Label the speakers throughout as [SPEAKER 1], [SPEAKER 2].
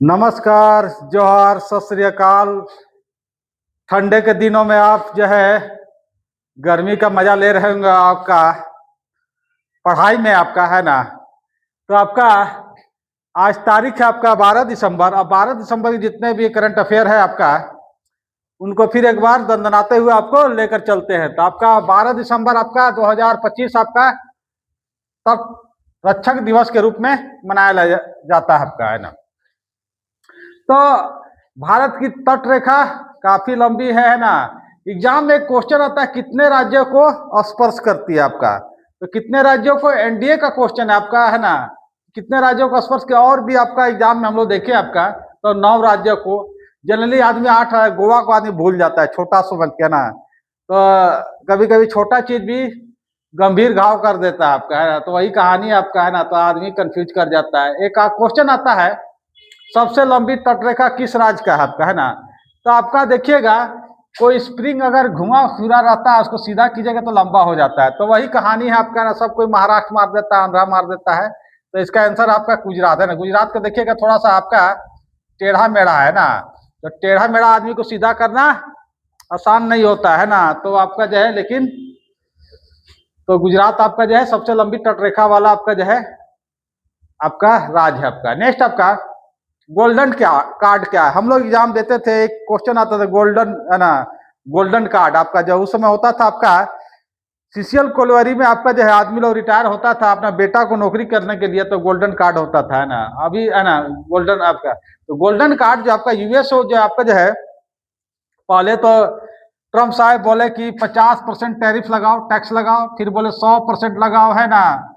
[SPEAKER 1] नमस्कार, जोहार, सत श्री अकाल। ठंडे के दिनों में आप जो है गर्मी का मजा ले रहे होंगे। आपका पढ़ाई में आपका है ना, तो आपका आज तारीख है आपका 12 दिसंबर। अब 12 दिसंबर के जितने भी करंट अफेयर है आपका, उनको फिर एक बार दंदनाते हुए आपको लेकर चलते हैं। तो आपका 12 दिसंबर आपका 2025 आपका तट रक्षक दिवस के रूप में मनाया जाता है आपका, है ना। तो भारत की तट रेखा काफी लंबी है ना। एग्जाम में एक क्वेश्चन आता है, कितने राज्यों को स्पर्श करती है आपका। तो कितने राज्यों को, एनडीए का क्वेश्चन है आपका, है ना। कितने राज्यों को स्पर्श किया। और भी आपका एग्जाम में हम लोग देखें आपका, तो 9 राज्यों को। जनरली आदमी 8 गोवा को आदमी भूल जाता है, छोटा समझ के ना। तो कभी कभी छोटा चीज भी गंभीर घाव कर देता है आपका, है ना। तो वही कहानी आपका, है ना। तो आदमी कंफ्यूज कर जाता है। एक क्वेश्चन आता है, सबसे लंबी तटरेखा किस राज्य का है आपका, है ना। तो आपका देखिएगा, कोई स्प्रिंग अगर घुमा फिरा रहता है, उसको सीधा कीजिएगा तो लंबा हो जाता है। तो वही कहानी है आपका ना। सब कोई महाराष्ट्र मार देता है, आंध्रा मार देता है। तो इसका आंसर आपका गुजरात है ना। गुजरात को देखिएगा, थोड़ा सा आपका टेढ़ा मेढ़ा है ना। तो टेढ़ा मेढ़ा आदमी को सीधा करना आसान नहीं होता है ना। तो आपका जो है, लेकिन तो गुजरात आपका जो है सबसे लंबी तटरेखा वाला आपका जो है आपका राज्य है आपका। नेक्स्ट आपका गोल्डन कार्ड क्या है। हम लोग एग्जाम देते थे, एक क्वेश्चन आता था गोल्डन, है ना। गोल्डन कार्ड आपका जो उस समय होता था आपका, सीसीएल कोलवरी में आपका जो है आदमी लोग रिटायर होता था अपना बेटा को नौकरी करने के लिए, तो गोल्डन कार्ड होता था, है ना। अभी है ना गोल्डन आपका, तो गोल्डन कार्ड जो आपका यूएस जो आपका जो है, पहले तो ट्रम्प साहब बोले कि 50% टैरिफ लगाओ, टैक्स लगाओ, फिर बोले 100% लगाओ, है ना।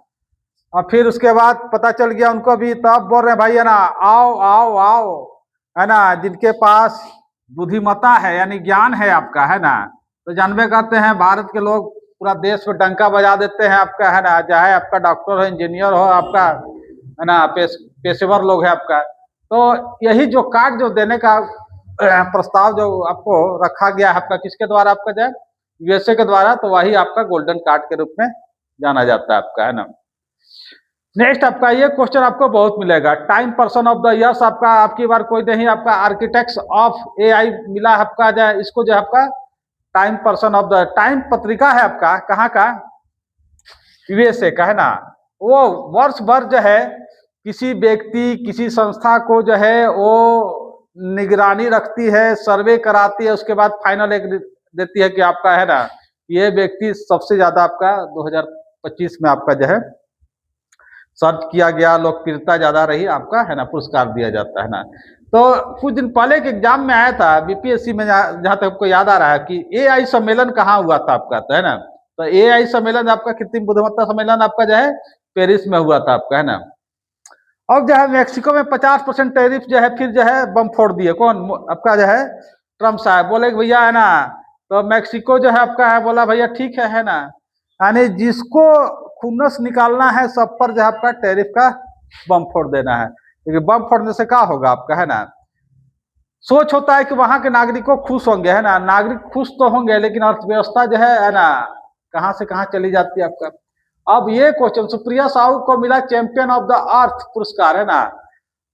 [SPEAKER 1] और फिर उसके बाद पता चल गया उनको भी, तब बोल रहे हैं भाई, है ना, आओ आओ आओ, है ना। जिनके पास बुद्धिमत्ता है यानी ज्ञान है आपका, है ना। तो जानबे करते हैं भारत के लोग पूरा देश में डंका बजा देते हैं आपका, है ना। चाहे आपका डॉक्टर हो, इंजीनियर हो आपका, है ना, पेशेवर लोग है आपका। तो यही जो कार्ड जो देने का प्रस्ताव जो आपको रखा गया है आपका, किसके द्वारा आपका जो है, यूएसए के द्वारा। तो वही आपका गोल्डन कार्ड के रूप में जाना जाता है आपका, है ना। नेक्स्ट आपका ये क्वेश्चन आपको बहुत मिलेगा, time person of the year आपका, आपकी बार कोई नहीं आपका, आर्किटेक्ट्स ऑफ एआई मिला आपका जो है, इसको जो है आपका time person of the time पत्रिका है आपका, कहाँ का, यूएसए का, है ना। वो वर्ष भर जो है किसी व्यक्ति किसी संस्था को जो है वो निगरानी रखती है, सर्वे कराती है, उसके बाद फाइनल एक देती है कि आपका, है ना, ये व्यक्ति सबसे ज्यादा आपका 2025 में आपका जो है सर्च किया गया, लोकप्रियता ज्यादा रही आपका, है ना, पुरस्कार दिया जाता है ना। तो कुछ दिन पहले के एग्जाम में आया था बीपीएससी में, जहां तक आपको याद आ रहा है कि एआई सम्मेलन कहाँ हुआ था आपका, तो है ना। तो एआई सम्मेलन आपका, कृत्रिम बुद्धिमत्ता सम्मेलन आपका जो है पेरिस में हुआ था आपका, है ना। अब जो है मेक्सिको में 50% टैरिफ जो है फिर जो है बम फोड़ दिए, कौन आपका जो है, ट्रम्प साहब बोले कि भैया, है ना। तो मेक्सिको जो है आपका है, बोला भैया ठीक है ना। यानी जिसको खुन्नस निकालना है सब पर जो है आपका टैरिफ का बम फोड़ देना है। लेकिन बम फोड़ने से क्या होगा आपका, है ना। सोच होता है कि वहां के नागरिकों खुश होंगे, है ना। नागरिक खुश तो होंगे, लेकिन अर्थव्यवस्था जो है ना, कहां से कहां चली जाती है आपका। अब ये क्वेश्चन सुप्रिया साहू को मिला चैंपियन ऑफ द अर्थ पुरस्कार, है ना।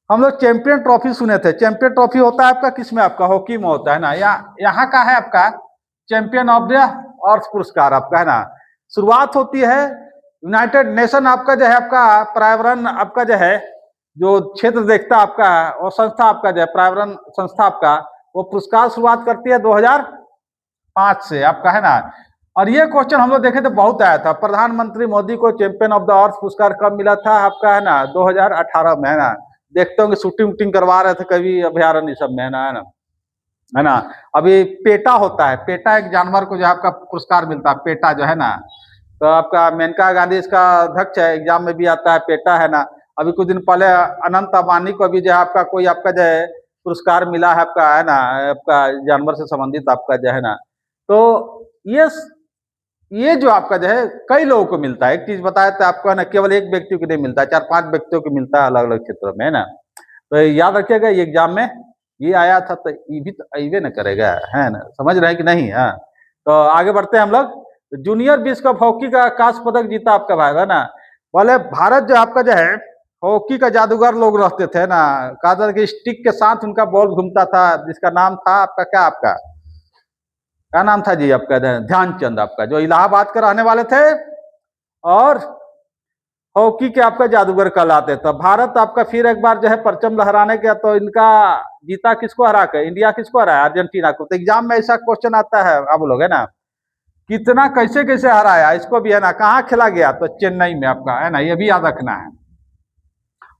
[SPEAKER 1] हम लोग चैंपियन ट्रॉफी सुने थे। चैंपियन ट्रॉफी होता है आपका किसमें, आपका हॉकी में होता है ना। यहाँ का है आपका चैंपियन ऑफ द अर्थ पुरस्कार आपका, है ना। शुरुआत होती है यूनाइटेड नेशन आपका जो है आपका पर्यावरण आपका जो है, जो क्षेत्र देखता आपका वो संस्था आपका जो है पर्यावरण संस्था आपका, वो पुरस्कार शुरुआत करती है 2005 से आपका, है ना। और ये क्वेश्चन हम लोग देखे तो बहुत आया था, प्रधानमंत्री मोदी को चैंपियन ऑफ द अर्थ पुरस्कार कब मिला था आपका, है ना, 2018 में, है ना। देखते होंगे शूटिंग वूटिंग करवा रहे थे कभी अभ्यारण्य सब में, है ना, है ना, है ना। अभी पेटा होता है, पेटा एक जानवर को जो आपका पुरस्कार मिलता है, पेटा जो है ना। तो आपका मेनका गांधी इसका अध्यक्ष है, एग्जाम में भी आता है पेटा, है ना। अभी कुछ दिन पहले अनंत अंबानी को भी जो है आपका कोई आपका जो है पुरस्कार मिला है आपका, है ना, आपका जानवर से संबंधित आपका जो है ना। तो ये जो आपका जो है कई लोगों को मिलता है। एक चीज बताया था आपको ना, केवल एक व्यक्ति को नहीं मिलता है, 4-5 व्यक्तियों को मिलता है अलग अलग क्षेत्रों में, है ना। तो याद रखिएगा, ये एग्जाम में ये आया था, तो ये भी तो अइबे न करेगा, है ना। समझ रहे हैं कि नहीं। हाँ, तो आगे बढ़ते हैं हम लोग। जूनियर विश्व कप हॉकी का कांस्य पदक जीता आपका भाई, है ना। बोले भारत जो आपका जो है हॉकी का जादूगर लोग रहते थे ना, कहा था कि स्टिक के साथ उनका बॉल घूमता था, जिसका नाम था आपका क्या नाम था जी आपका? ध्यानचंद, आपका जो इलाहाबाद के रहने वाले थे और हॉकी के आपका जादूगर कहलाते थे। भारत आपका फिर एक बार जो है परचम लहराने गया तो इनका जीता किसको हरा के? इंडिया किसको हराया? अर्जेंटीना को। तो एग्जाम में ऐसा क्वेश्चन आता है, आप लोग है ना, कितना कैसे कैसे हराया इसको भी है ना, कहाँ खेला गया? तो चेन्नई में आपका है ना, ये भी याद रखना है।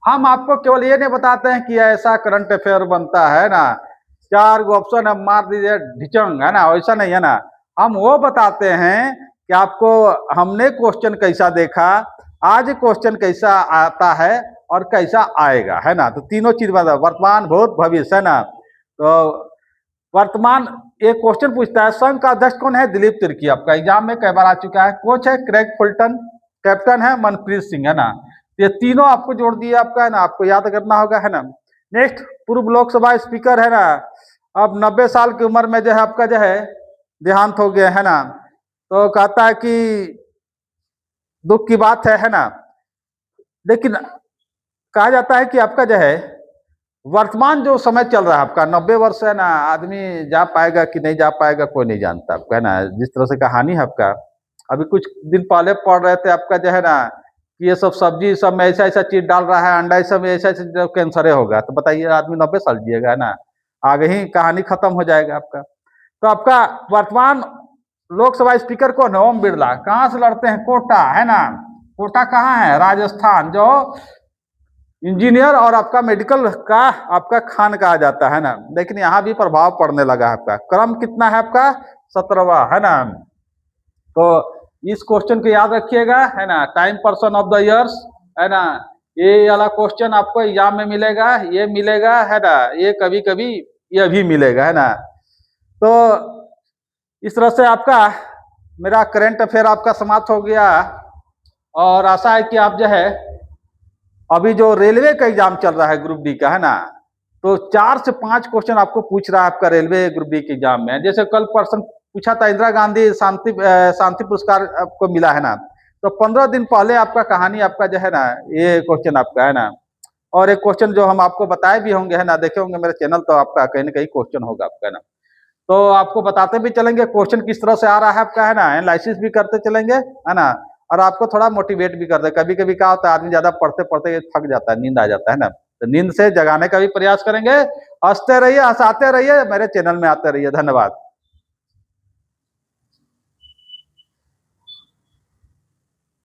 [SPEAKER 1] हम आपको केवल ये नहीं बताते हैं कि ऐसा करंट अफेयर बनता है ना, चार गो ऑप्शन है मार दीजिए ढिचंग, है ना, वैसा नहीं है ना। हम वो बताते हैं कि आपको हमने क्वेश्चन कैसा देखा, आज क्वेश्चन कैसा आता है और कैसा आएगा, है ना। तो तीनों चीज बता, वर्तमान, भूत, भविष्य, है ना। तो वर्तमान एक क्वेश्चन पूछता है, संघ का अध्यक्ष कौन है? दिलीप तिर्की, आपका एग्जाम में कई बार आ चुका है। कोच है क्रेग फुलटन, कैप्टन है मनप्रीत सिंह, है ना। ये तीनों आपको जोड़ दिए आपका, है ना, आपको याद करना होगा, है ना। नेक्स्ट, पूर्व लोकसभा स्पीकर, है ना, अब 90 साल की उम्र में जो है आपका जो है देहांत हो गया, है ना। तो कहता है कि दुख की बात है ना। लेकिन कहा जाता है कि आपका जो है वर्तमान जो समय चल रहा है आपका, 90 वर्ष है ना, आदमी जा पाएगा कि नहीं जा पाएगा कोई नहीं जानता आपका, है ना। जिस तरह से कहानी है आपका, अभी कुछ दिन पहले पढ़ रहे थे आपका जो है ना, कि ये सब सब्जी सब में ऐसा ऐसा चीज डाल रहा है, अंडा सब में ऐसा ऐसा कैंसर होगा। तो बताइए आदमी 90 साल जिएगा, है ना। आगे ही कहानी खत्म हो जाएगा आपका। तो आपका वर्तमान लोकसभा स्पीकर कौन है? ओम बिरला। कहाँ से लड़ते हैं? कोटा, है ना। कोटा कहाँ है? राजस्थान। जो इंजीनियर और आपका मेडिकल का आपका खान कहा जाता है ना। लेकिन यहाँ भी प्रभाव पड़ने लगा है आपका। क्रम कितना है आपका? 17वां, है ना। तो इस क्वेश्चन को याद रखिएगा, है ना। Time person of the years, है ना। ये वाला क्वेश्चन आपको एग्जाम में मिलेगा, ये मिलेगा, है ना। ये कभी कभी ये भी मिलेगा, है ना। तो इस तरह से आपका मेरा करंट अफेयर आपका समाप्त हो गया। और आशा है कि आप जो है अभी जो रेलवे का एग्जाम चल रहा है ग्रुप डी का, है ना, तो 4 से 5 क्वेश्चन आपको पूछ रहा है आपका रेलवे ग्रुप डी के एग्जाम में। जैसे कल पर्सन पूछा था, इंदिरा गांधी शांति पुरस्कार आपको मिला, है ना। तो 15 दिन पहले आपका कहानी आपका जो है ना, ये क्वेश्चन आपका, है ना। और एक क्वेश्चन जो हम आपको बताए भी होंगे, है ना, देखे होंगे मेरे चैनल, तो आपका कहीं ना कहीं क्वेश्चन होगा आपका, है ना। तो आपको बताते भी चलेंगे क्वेश्चन किस तरह से आ रहा है आपका, है ना। एनालिसिस भी करते चलेंगे, है ना। और आपको थोड़ा मोटिवेट भी कर दे। कभी कभी क्या होता है, आदमी ज्यादा पढ़ते पढ़ते थक जाता है, नींद आ जाता है ना। तो नींद से जगाने का भी प्रयास करेंगे। हंसते रहिए, हंसाते रहिए, मेरे चैनल में आते रहिए। धन्यवाद।